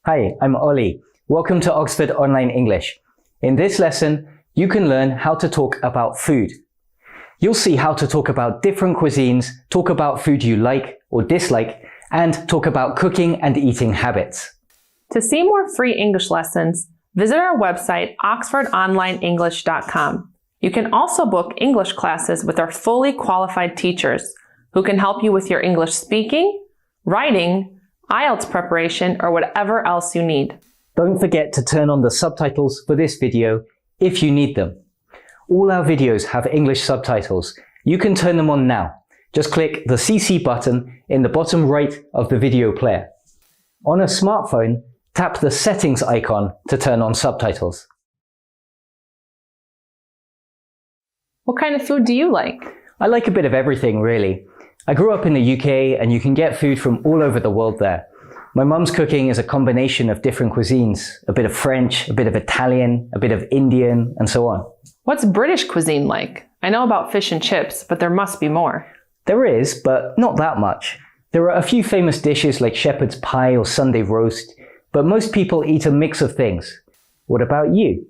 Hi, I'm Ollie. Welcome to Oxford Online English. In this lesson, you can learn how to talk about food. You'll see how to talk about different cuisines, talk about food you like or dislike, and talk about cooking and eating habits. To see more free English lessons, visit our website, oxfordonlineenglish.com. You can also book English classes with our fully qualified teachers who can help you with your English speaking, writing, IELTS preparation, or whatever else you need. Don't forget to turn on the subtitles for this video if you need them. All our videos have English subtitles. You can turn them on now. Just click the CC button in the bottom right of the video player. On a smartphone, tap the settings icon to turn on subtitles. What kind of food do you like? I like a bit of everything, really. I grew up in the UK and you can get food from all over the world there. My mum's cooking is a combination of different cuisines, a bit of French, a bit of Italian, a bit of Indian, and so on. What's British cuisine like? I know about fish and chips, but there must be more. There is, but not that much. There are a few famous dishes like shepherd's pie or Sunday roast, but most people eat a mix of things. What about you?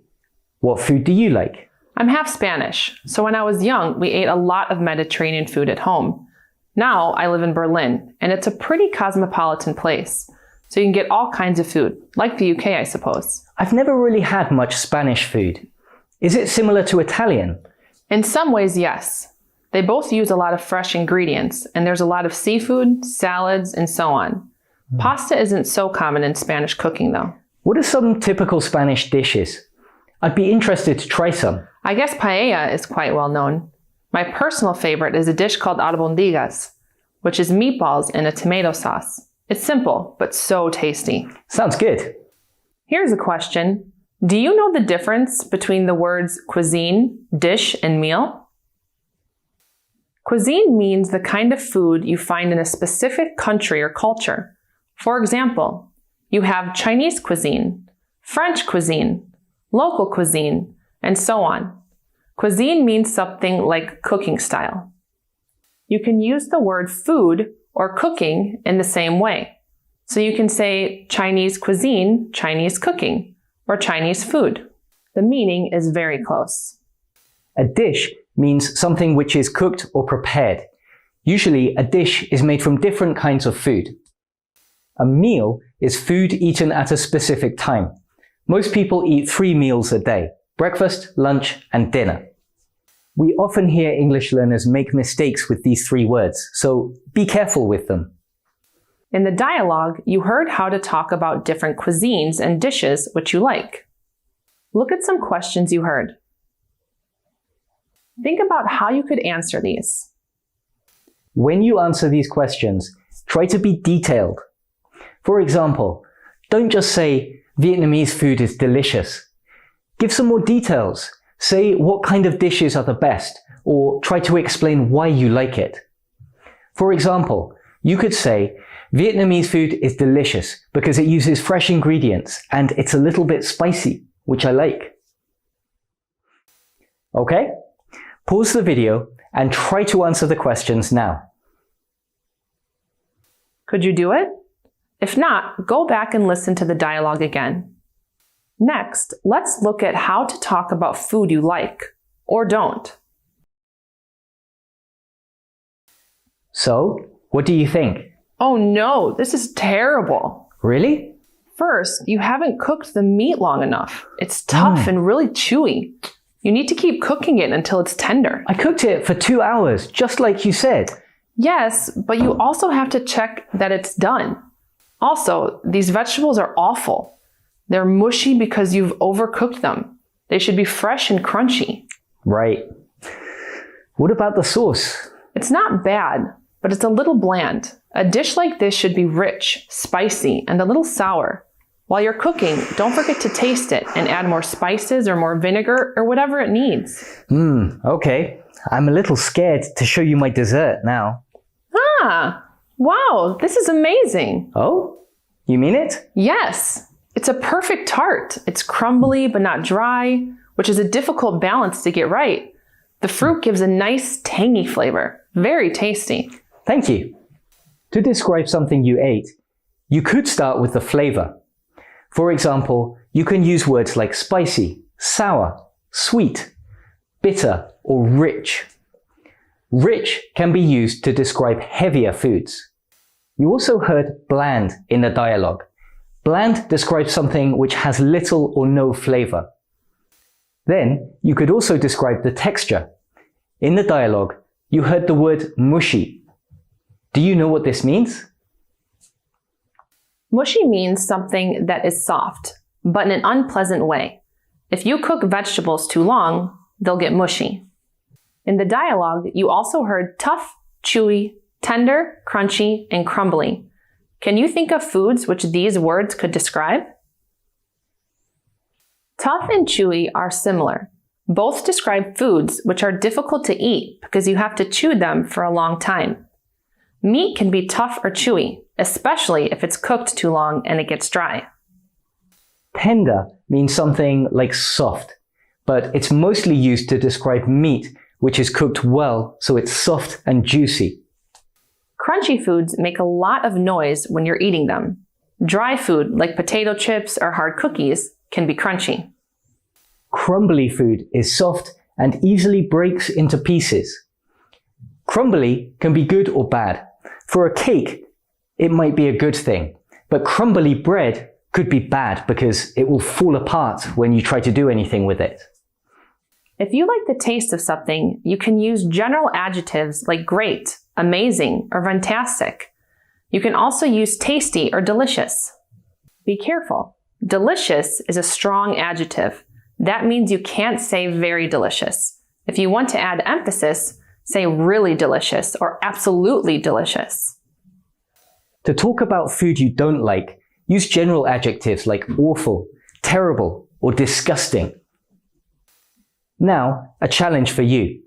What food do you like? I'm half Spanish, so when I was young, we ate a lot of Mediterranean food at home. Now I live in Berlin, and it's a pretty cosmopolitan place, so you can get all kinds of food, like the UK, I suppose. I've never really had much Spanish food. Is it similar to Italian? In some ways, yes. They both use a lot of fresh ingredients, and there's a lot of seafood, salads, and so on. Pasta isn't so common in Spanish cooking, though. What are some typical Spanish dishes? I'd be interested to try some. I guess paella is quite well known. My personal favorite is a dish called albondigas, which is meatballs in a tomato sauce. It's simple, but so tasty. Sounds good. Here's a question. Do you know the difference between the words cuisine, dish, and meal? Cuisine means the kind of food you find in a specific country or culture. For example, you have Chinese cuisine, French cuisine, local cuisine, and so on. Cuisine means something like cooking style. You can use the word food or cooking in the same way. So you can say Chinese cuisine, Chinese cooking, or Chinese food. The meaning is very close. A dish means something which is cooked or prepared. Usually, a dish is made from different kinds of food. A meal is food eaten at a specific time. Most people eat 3 meals a day: breakfast, lunch, and dinner. We often hear English learners make mistakes with these 3 words, so be careful with them. In the dialogue, you heard how to talk about different cuisines and dishes which you like. Look at some questions you heard. Think about how you could answer these. When you answer these questions, try to be detailed. For example, don't just say, Vietnamese food is delicious. Give some more details. Say what kind of dishes are the best, or try to explain why you like it. For example, you could say, Vietnamese food is delicious because it uses fresh ingredients and it's a little bit spicy, which I like. Okay? Pause the video and try to answer the questions now. Could you do it? If not, go back and listen to the dialogue again. Next, let's look at how to talk about food you like, or don't. So, what do you think? Oh no, this is terrible. Really? First, you haven't cooked the meat long enough. It's tough and really chewy. You need to keep cooking it until it's tender. I cooked it for 2 hours, just like you said. Yes, but you also have to check that it's done. Also, these vegetables are awful. They're mushy because you've overcooked them. They should be fresh and crunchy. Right. What about the sauce? It's not bad, but it's a little bland. A dish like this should be rich, spicy, and a little sour. While you're cooking, don't forget to taste it and add more spices or more vinegar or whatever it needs. Okay. I'm a little scared to show you my dessert now. Ah, wow, this is amazing. Oh? You mean it? Yes. It's a perfect tart. It's crumbly but not dry, which is a difficult balance to get right. The fruit gives a nice tangy flavor. Very tasty. Thank you. To describe something you ate, you could start with the flavor. For example, you can use words like spicy, sour, sweet, bitter, or rich. Rich can be used to describe heavier foods. You also heard bland in the dialogue. Bland describes something which has little or no flavor. Then, you could also describe the texture. In the dialogue, you heard the word mushy. Do you know what this means? Mushy means something that is soft, but in an unpleasant way. If you cook vegetables too long, they'll get mushy. In the dialogue, you also heard tough, chewy, tender, crunchy, and crumbly. Can you think of foods which these words could describe? Tough and chewy are similar. Both describe foods which are difficult to eat because you have to chew them for a long time. Meat can be tough or chewy, especially if it's cooked too long and it gets dry. Tender means something like soft, but it's mostly used to describe meat which is cooked well so it's soft and juicy. Crunchy foods make a lot of noise when you're eating them. Dry food, like potato chips or hard cookies, can be crunchy. Crumbly food is soft and easily breaks into pieces. Crumbly can be good or bad. For a cake, it might be a good thing, but crumbly bread could be bad because it will fall apart when you try to do anything with it. If you like the taste of something, you can use general adjectives like great, amazing, or fantastic. You can also use tasty or delicious. Be careful. Delicious is a strong adjective. That means you can't say very delicious. If you want to add emphasis, say really delicious or absolutely delicious. To talk about food you don't like, use general adjectives like awful, terrible, or disgusting. Now, a challenge for you.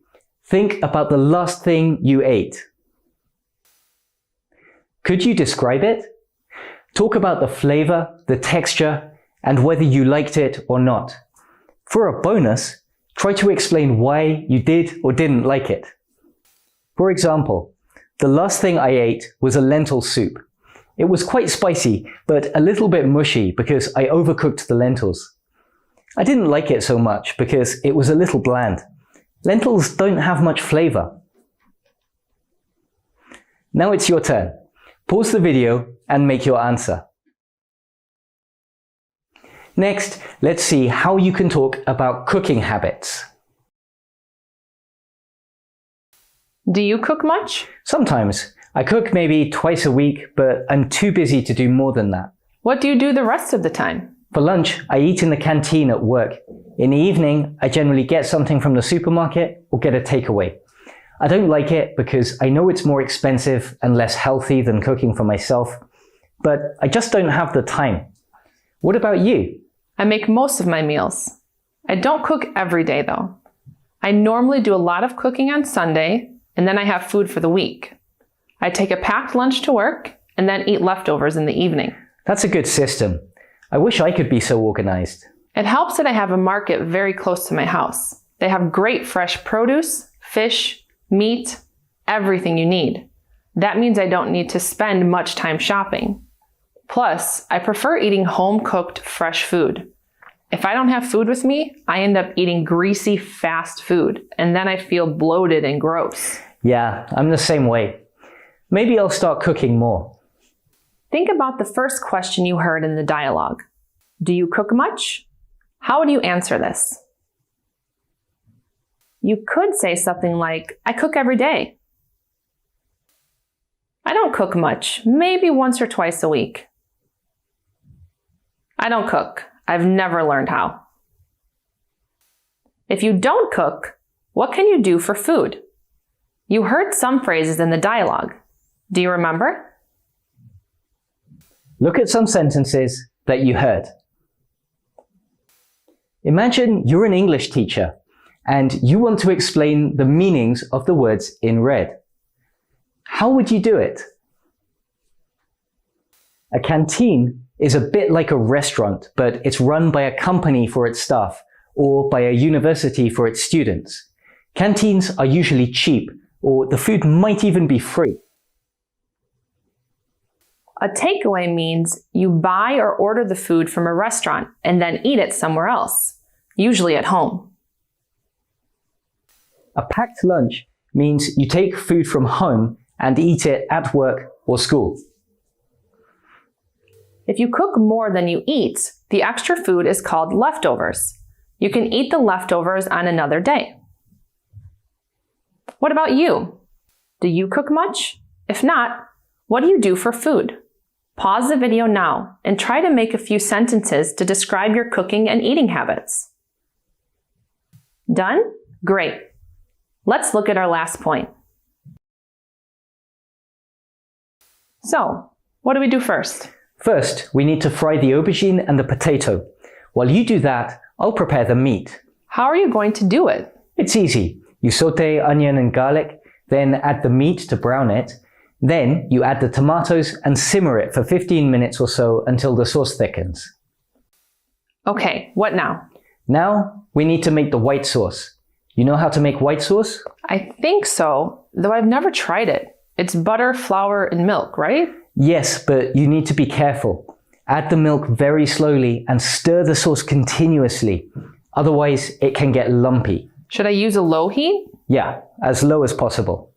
Think about the last thing you ate. Could you describe it? Talk about the flavor, the texture, and whether you liked it or not. For a bonus, try to explain why you did or didn't like it. For example, the last thing I ate was a lentil soup. It was quite spicy, but a little bit mushy because I overcooked the lentils. I didn't like it so much because it was a little bland. Lentils don't have much flavor. Now it's your turn. Pause the video and make your answer. Next, let's see how you can talk about cooking habits. Do you cook much? Sometimes. I cook maybe twice a week, but I'm too busy to do more than that. What do you do the rest of the time? For lunch, I eat in the canteen at work. In the evening, I generally get something from the supermarket or get a takeaway. I don't like it because I know it's more expensive and less healthy than cooking for myself, but I just don't have the time. What about you? I make most of my meals. I don't cook every day though. I normally do a lot of cooking on Sunday, and then I have food for the week. I take a packed lunch to work and then eat leftovers in the evening. That's a good system. I wish I could be so organized. It helps that I have a market very close to my house. They have great fresh produce, fish, meat, everything you need. That means I don't need to spend much time shopping. Plus, I prefer eating home-cooked fresh food. If I don't have food with me, I end up eating greasy, fast food, and then I feel bloated and gross. Yeah, I'm the same way. Maybe I'll start cooking more. Think about the first question you heard in the dialogue. Do you cook much? How would you answer this? You could say something like, I cook every day. I don't cook much, maybe once or twice a week. I don't cook. I've never learned how. If you don't cook, what can you do for food? You heard some phrases in the dialogue. Do you remember? Look at some sentences that you heard. Imagine you're an English teacher and you want to explain the meanings of the words in red. How would you do it? A canteen is a bit like a restaurant, but it's run by a company for its staff or by a university for its students. Canteens are usually cheap, or the food might even be free. A takeaway means you buy or order the food from a restaurant and then eat it somewhere else, usually at home. A packed lunch means you take food from home and eat it at work or school. If you cook more than you eat, the extra food is called leftovers. You can eat the leftovers on another day. What about you? Do you cook much? If not, what do you do for food? Pause the video now and try to make a few sentences to describe your cooking and eating habits. Done? Great. Let's look at our last point. So, what do we do first? First, we need to fry the aubergine and the potato. While you do that, I'll prepare the meat. How are you going to do it? It's easy. You saute onion and garlic, then add the meat to brown it. Then you add the tomatoes and simmer it for 15 minutes or so until the sauce thickens. Okay, what now? Now, we need to make the white sauce. You know how to make white sauce? I think so, though I've never tried it. It's butter, flour, and milk, right? Yes, but you need to be careful. Add the milk very slowly and stir the sauce continuously. Otherwise, it can get lumpy. Should I use a low heat? Yeah, as low as possible.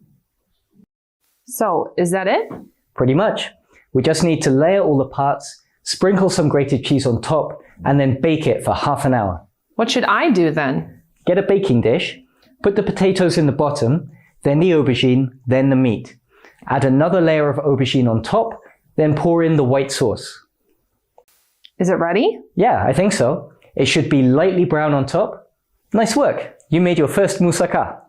So, is that it? Pretty much. We just need to layer all the parts, sprinkle some grated cheese on top, and then bake it for half an hour. What should I do then? Get a baking dish, put the potatoes in the bottom, then the aubergine, then the meat. Add another layer of aubergine on top, then pour in the white sauce. Is it ready? Yeah, I think so. It should be lightly brown on top. Nice work! You made your first moussaka.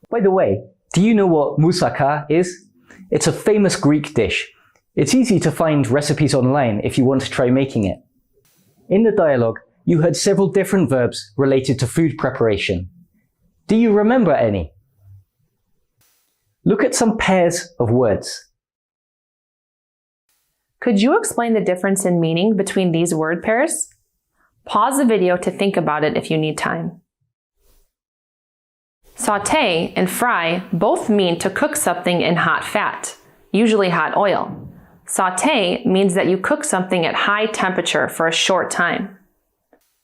By the way, do you know what moussaka is? It's a famous Greek dish. It's easy to find recipes online if you want to try making it. In the dialogue, you heard several different verbs related to food preparation. Do you remember any? Look at some pairs of words. Could you explain the difference in meaning between these word pairs? Pause the video to think about it if you need time. Sauté and fry both mean to cook something in hot fat, usually hot oil. Sauté means that you cook something at high temperature for a short time.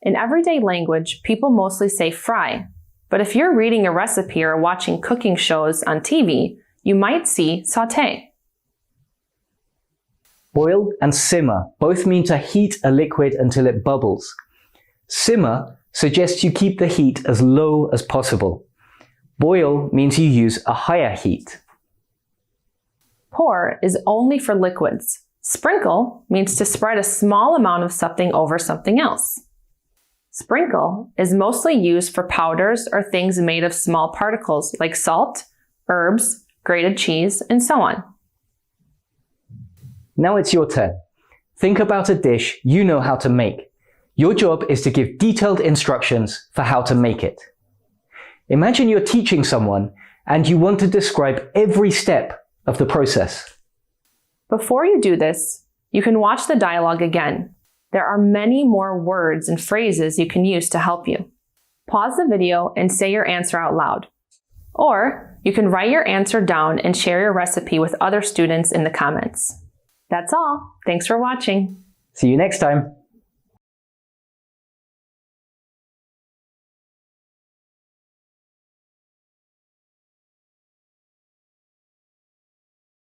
In everyday language, people mostly say fry, but if you're reading a recipe or watching cooking shows on TV, you might see sauté. Boil and simmer both mean to heat a liquid until it bubbles. Simmer suggests you keep the heat as low as possible. Boil means you use a higher heat. Pour is only for liquids. Sprinkle means to spread a small amount of something over something else. Sprinkle is mostly used for powders or things made of small particles like salt, herbs, grated cheese, and so on. Now it's your turn. Think about a dish you know how to make. Your job is to give detailed instructions for how to make it. Imagine you're teaching someone and you want to describe every step of the process. Before you do this, you can watch the dialogue again. There are many more words and phrases you can use to help you. Pause the video and say your answer out loud. Or you can write your answer down and share your recipe with other students in the comments. That's all. Thanks for watching. See you next time.